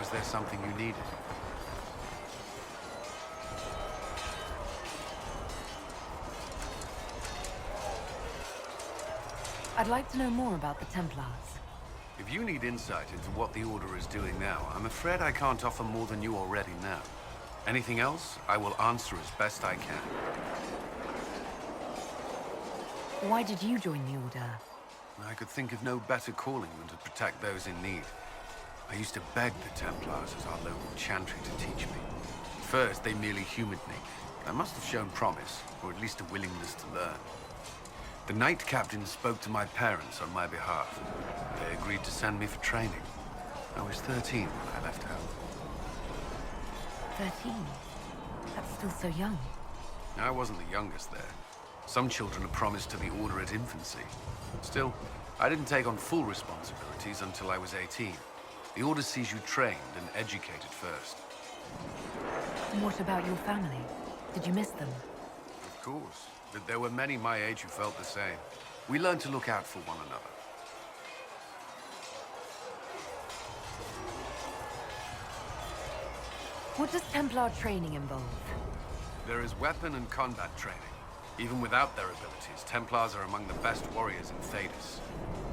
was there something you needed? I'd like to know more about the Templars. If you need insight into what the Order is doing now, I'm afraid I can't offer more than you already know. Anything else, I will answer as best I can. Why did you join the Order? I could think of no better calling than to protect those in need. I used to beg the Templars as our local chantry to teach me. At first, they merely humored me. I must have shown promise, or at least a willingness to learn. The Knight Captain spoke to my parents on my behalf. They agreed to send me for training. I was 13 when I left home. 13? That's still so young. I wasn't the youngest there. Some children are promised to the Order at infancy. Still, I didn't take on full responsibilities until I was 18. The Order sees you trained and educated first. And what about your family? Did you miss them? Of course. But there were many my age who felt the same. We learned to look out for one another. What does Templar training involve? There is weapon and combat training. Even without their abilities, Templars are among the best warriors in Thedas.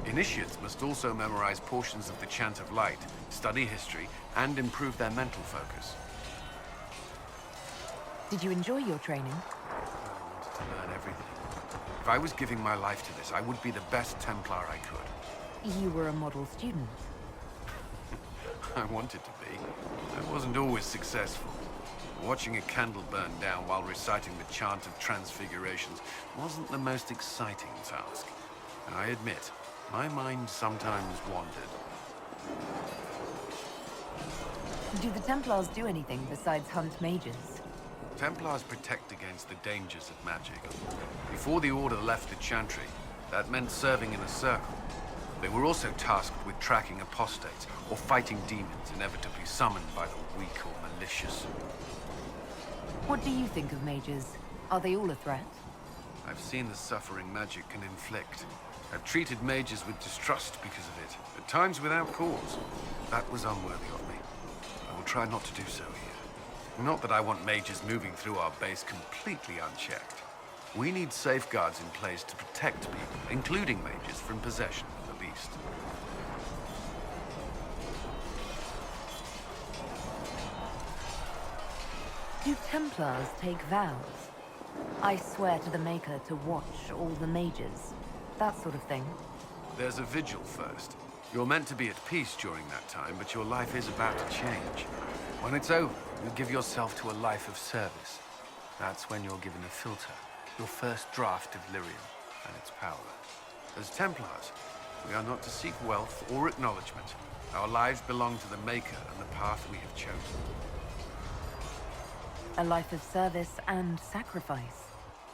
Initiates must also memorize portions of the Chant of Light, study history, and improve their mental focus. Did you enjoy your training? I wanted to learn everything. If I was giving my life to this, I would be the best Templar I could. You were a model student. I wanted to be. I wasn't always successful. Watching a candle burn down while reciting the Chant of Transfigurations wasn't the most exciting task. And I admit, my mind sometimes wandered. Do the Templars do anything besides hunt mages? Templars protect against the dangers of magic. Before the Order left the Chantry, that meant serving in a circle. They were also tasked with tracking apostates or fighting demons inevitably summoned by the weak or malicious. What do you think of mages? Are they all a threat? I've seen the suffering magic can inflict. I've treated mages with distrust because of it, at times without cause. That was unworthy of me. I will try not to do so here. Not that I want mages moving through our base completely unchecked. We need safeguards in place to protect people, including mages, from possession, at least. Do Templars take vows? I swear to the Maker to watch all the mages. That sort of thing. There's a vigil first. You're meant to be at peace during that time, but your life is about to change. When it's over, you give yourself to a life of service. That's when you're given a filter, your first draft of Lyrium and its power. As Templars, we are not to seek wealth or acknowledgement. Our lives belong to the Maker and the path we have chosen. A life of service and sacrifice.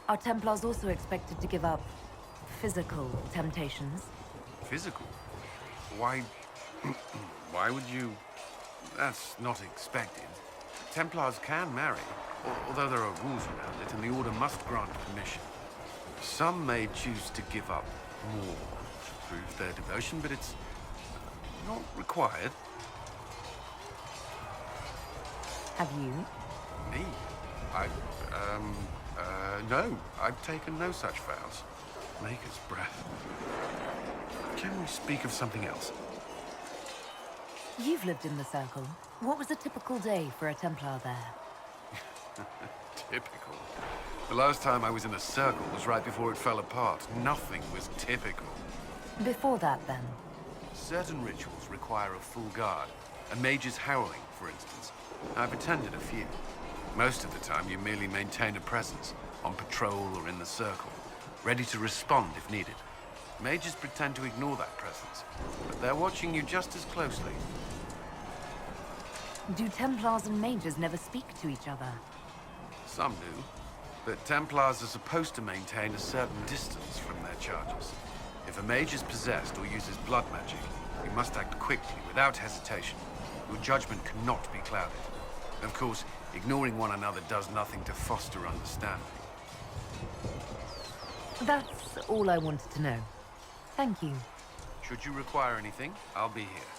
Are Templars also expected to give up physical temptations? Physical? Why... why would you... That's not expected. Templars can marry, although there are rules around it, and the Order must grant permission. Some may choose to give up more to prove their devotion, but it's not required. Have you? Me? No. I've taken no such vows. Maker's breath. Can we speak of something else? You've lived in the Circle. What was a typical day for a Templar there? Typical. The last time I was in a circle was right before it fell apart. Nothing was typical. Before that, then? Certain rituals require a full guard. A mage's harrowing, for instance. I've attended a few. Most of the time, you merely maintain a presence, on patrol or in the circle, ready to respond if needed. Mages pretend to ignore that presence, but they're watching you just as closely. Do Templars and mages never speak to each other? Some do, but Templars are supposed to maintain a certain distance from their charges. If a mage is possessed or uses blood magic, you must act quickly, without hesitation. Your judgment cannot be clouded. Of course, ignoring one another does nothing to foster understanding. That's all I wanted to know. Thank you. Should you require anything, I'll be here.